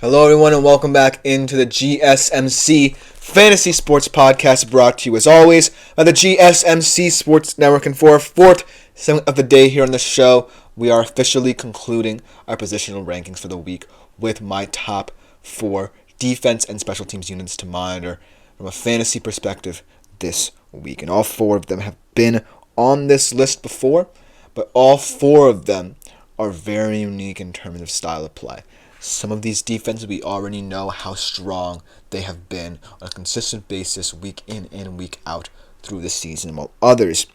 Hello, everyone, and welcome back into the GSMC Fantasy Sports Podcast, brought to you, as always, by the GSMC Sports Network. And for our fourth segment of the day here on the show, we are officially concluding our positional rankings for the week with my top four defense and special teams units to monitor from a fantasy perspective this week. And all four of them have been on this list before, but all four of them are very unique in terms of style of play. Some of these defenses, we already know how strong they have been on a consistent basis week in and week out through the season, while others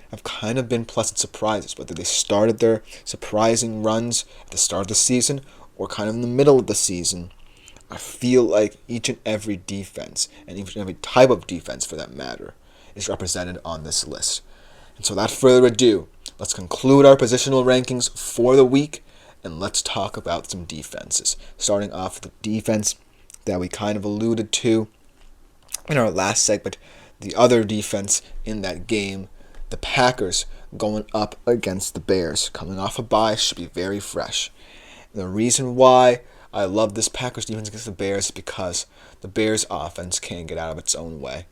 have kind of been pleasant surprises, whether they started their surprising runs at the start of the season or kind of in the middle of the season. I feel like each and every defense, and each and every type of defense for that matter, is represented on this list. And so without further ado, let's conclude our positional rankings for the week. And let's talk about some defenses. Starting off with the defense that we kind of alluded to in our last segment, the other defense in that game, the Packers going up against the Bears. Coming off a bye, should be very fresh. And the reason why I love this Packers defense against the Bears is because the Bears offense can't get out of its own way.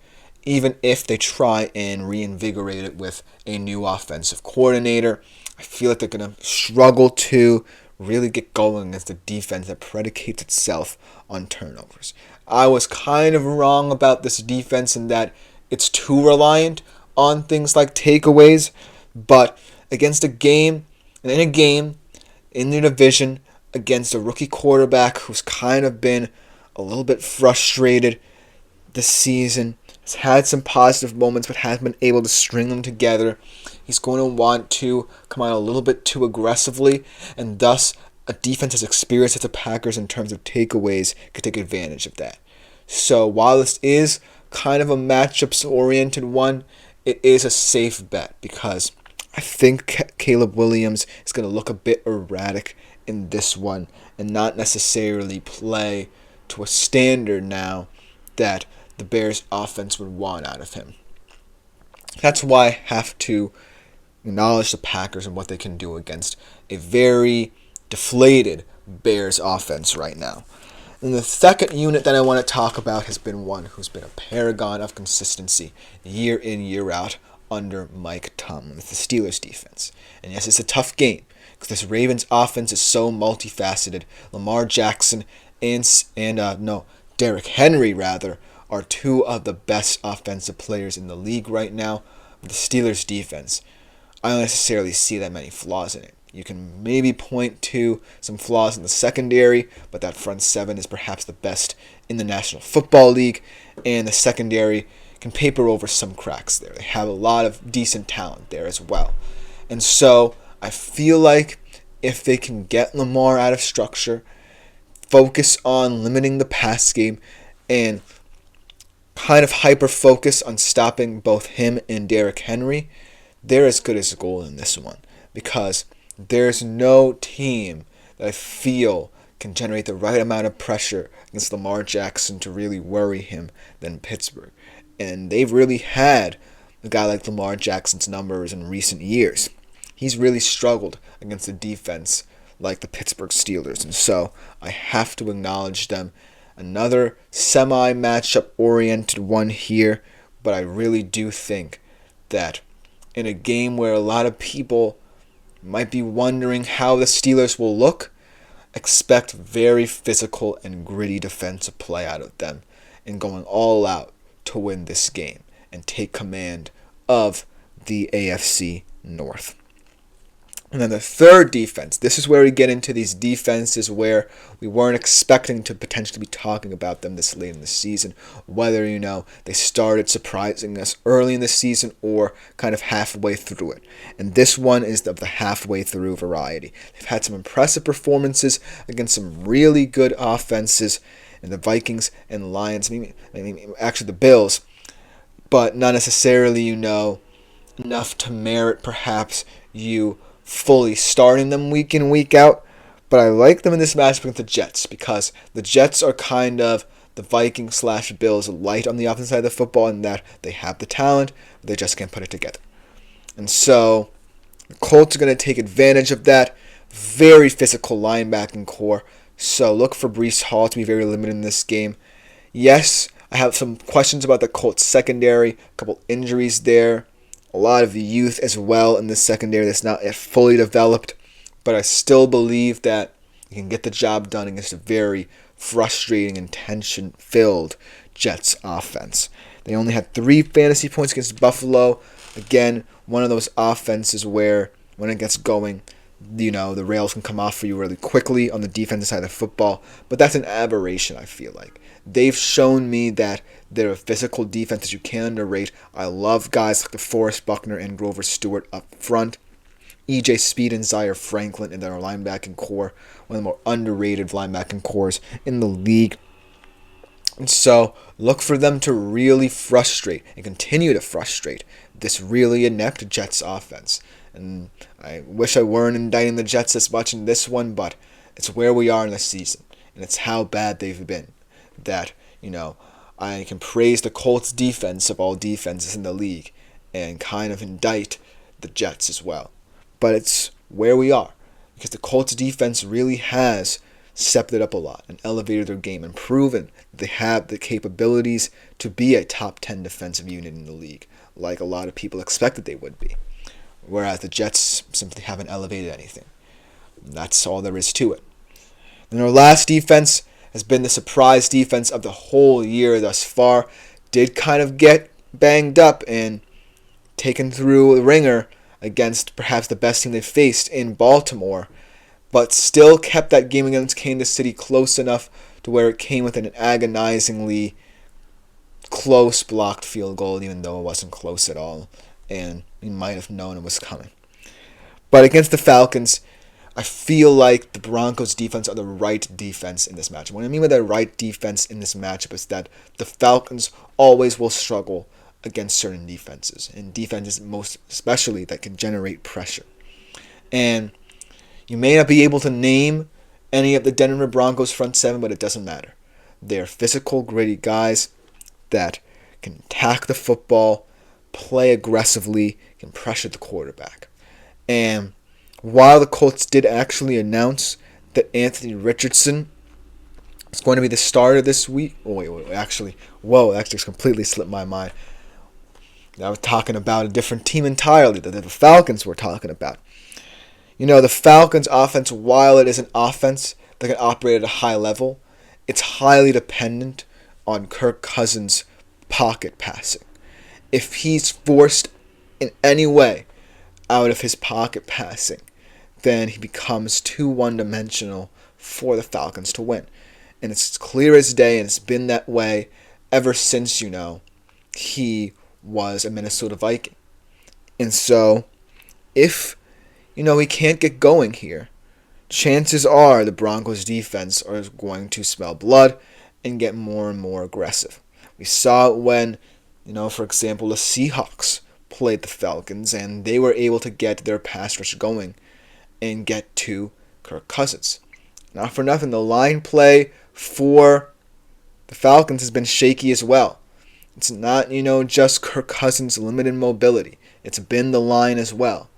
Even if they try and reinvigorate it with a new offensive coordinator, I feel like they're going to struggle to really get going against a defense that predicates itself on turnovers. I was kind of wrong about this defense in that it's too reliant on things like takeaways, but against a game, and in a game, in the division, against a rookie quarterback who's kind of been a little bit frustrated this season, has had some positive moments but hasn't been able to string them together. He's going to want to come out a little bit too aggressively, and thus a defense as experienced as the Packers in terms of takeaways could take advantage of that. So while this is kind of a matchups-oriented one, it is a safe bet because I think Caleb Williams is going to look a bit erratic in this one and not necessarily play to a standard now that the Bears' offense would want out of him. That's why I have to acknowledge the Packers and what they can do against a very deflated Bears offense right now. And the second unit that I want to talk about has been one who's been a paragon of consistency year in, year out under Mike Tomlin. It's the Steelers defense. And yes, it's a tough game because this Ravens offense is so multifaceted. Lamar Jackson and Derrick Henry are two of the best offensive players in the league right now. The Steelers defense, I don't necessarily see that many flaws in it. You can maybe point to some flaws in the secondary, but that front seven is perhaps the best in the National Football League, and the secondary can paper over some cracks there. They have a lot of decent talent there as well. And so I feel like if they can get Lamar out of structure, focus on limiting the pass game, and kind of hyper-focus on stopping both him and Derrick Henry, they're as good as gold in this one. Because there's no team that I feel can generate the right amount of pressure against Lamar Jackson to really worry him than Pittsburgh. And they've really had a guy like Lamar Jackson's numbers in recent years. He's really struggled against a defense like the Pittsburgh Steelers. And so I have to acknowledge them. Another semi-matchup oriented one here, but I really do think that in a game where a lot of people might be wondering how the Steelers will look, expect very physical and gritty defensive play out of them and going all out to win this game and take command of the AFC North. And then the third defense, this is where we get into these defenses where we weren't expecting to potentially be talking about them this late in the season, whether, they started surprising us early in the season or kind of halfway through it. And this one is of the halfway through variety. They've had some impressive performances against some really good offenses in the Vikings and Lions, actually the Bills, but not necessarily, enough to merit perhaps you fully starting them week in, week out, but I like them in this matchup with the Jets because the Jets are kind of the Vikings/Bills light on the offensive side of the football in that they have the talent, but they just can't put it together. And so the Colts are going to take advantage of that very physical linebacking core So look for Breece Hall to be very limited in this game. Yes, I have some questions about the Colts secondary, a couple injuries there, a lot of youth as well in the secondary that's not yet fully developed, but I still believe that you can get the job done against a very frustrating and tension-filled Jets offense. They only had 3 fantasy points against Buffalo. Again, one of those offenses where when it gets going, the rails can come off for you really quickly on the defensive side of the football, but that's an aberration, I feel like. They've shown me that they're a physical defense that you can't underrate. I love guys like DeForest Buckner and Grover Stewart up front. EJ Speed and Zaire Franklin in their linebacking core, one of the more underrated linebacking cores in the league. And so look for them to really frustrate and continue to frustrate this really inept Jets offense. And I wish I weren't indicting the Jets as much in this one, but it's where we are in the season, and it's how bad they've been. That, I can praise the Colts defense of all defenses in the league and kind of indict the Jets as well. But it's where we are, because the Colts defense really has stepped it up a lot and elevated their game and proven that they have the capabilities to be a top 10 defensive unit in the league, like a lot of people expected they would be. Whereas the Jets simply haven't elevated anything. That's all there is to it. And our last defense has been the surprise defense of the whole year thus far. Did kind of get banged up and taken through the ringer against perhaps the best team they faced in Baltimore, but still kept that game against Kansas City close enough to where it came with an agonizingly close blocked field goal, even though it wasn't close at all, and we might have known it was coming. But against the Falcons, I feel like the Broncos' defense are the right defense in this matchup. What I mean by the right defense in this matchup is that the Falcons always will struggle against certain defenses, and defenses most especially that can generate pressure. And you may not be able to name any of the Denver Broncos front seven, but it doesn't matter. They're physical, gritty guys that can attack the football, play aggressively, can pressure the quarterback. And while the Colts did actually announce that Anthony Richardson is going to be the starter this week, actually completely slipped my mind. I was talking about a different team entirely that the Falcons were talking about. The Falcons' offense, while it is an offense that can operate at a high level, it's highly dependent on Kirk Cousins' pocket passing. If he's forced in any way out of his pocket passing, then he becomes too one-dimensional for the Falcons to win. And it's clear as day, and it's been that way ever since, he was a Minnesota Viking. And so, if, he can't get going here, chances are the Broncos defense are going to smell blood and get more and more aggressive. We saw it when, for example, the Seahawks played the Falcons, and they were able to get their pass rush going and get to Kirk Cousins. Not for nothing, the line play for the Falcons has been shaky as well. It's not, just Kirk Cousins' limited mobility. It's been the line as well.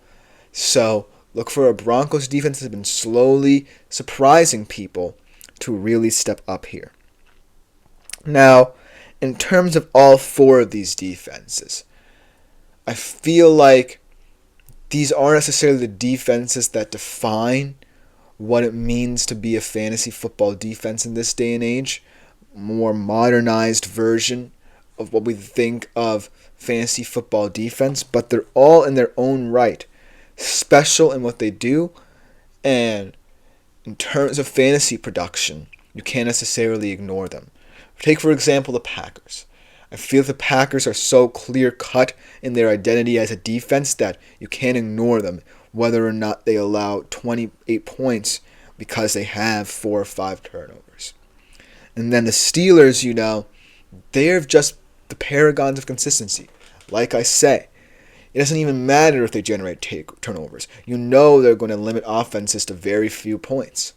So look for a Broncos defense that has been slowly surprising people to really step up here. Now, in terms of all 4 of these defenses, I feel like these aren't necessarily the defenses that define what it means to be a fantasy football defense in this day and age. More modernized version of what we think of fantasy football defense, but they're all in their own right special in what they do, and in terms of fantasy production, you can't necessarily ignore them. Take, for example, the Packers. I feel the Packers are so clear-cut in their identity as a defense that you can't ignore them, whether or not they allow 28 points because they have 4 or 5 turnovers. And then the Steelers, they're just the paragons of consistency. Like I say, it doesn't even matter if they generate turnovers. They're going to limit offenses to very few points.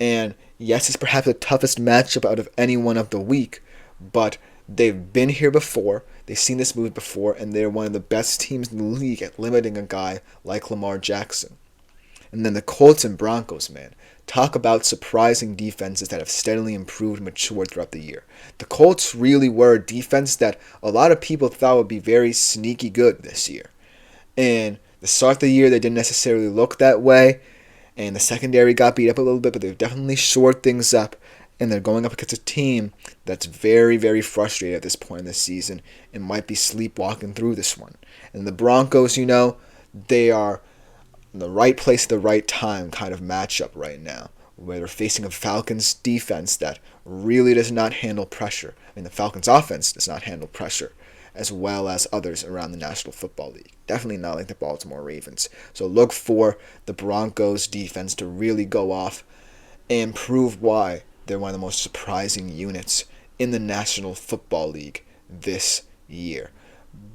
And yes, it's perhaps the toughest matchup out of any one of the week, but they've been here before, they've seen this move before, and they're one of the best teams in the league at limiting a guy like Lamar Jackson. And then the Colts and Broncos, man. talk about surprising defenses that have steadily improved and matured throughout the year. The Colts really were a defense that a lot of people thought would be very sneaky good this year. And the start of the year, they didn't necessarily look that way, and the secondary got beat up a little bit, but they've definitely shored things up, and they're going up against a team that's very, very frustrated at this point in the season and might be sleepwalking through this one. And the Broncos, they are in the right place at the right time kind of matchup right now, where they're facing a Falcons defense that really does not handle pressure. The Falcons offense does not handle pressure as well as others around the National Football League. Definitely not like the Baltimore Ravens. So look for the Broncos defense to really go off and prove why they're one of the most surprising units in the National Football League this year.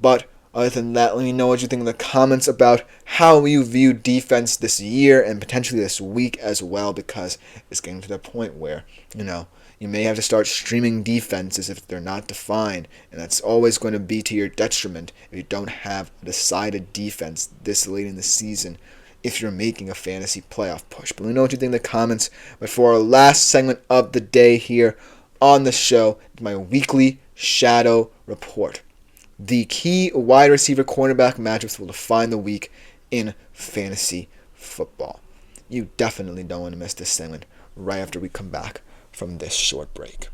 But other than that, let me know what you think in the comments about how you view defense this year and potentially this week as well, because it's getting to the point where, you may have to start streaming defenses if they're not defined, and that's always going to be to your detriment if you don't have a decided defense this late in the season if you're making a fantasy playoff push. But let me know what you think in the comments. But for our last segment of the day here on the show, my weekly shadow report. The key wide receiver cornerback matchups will define the week in fantasy football. You definitely don't want to miss this segment right after we come back from this short break.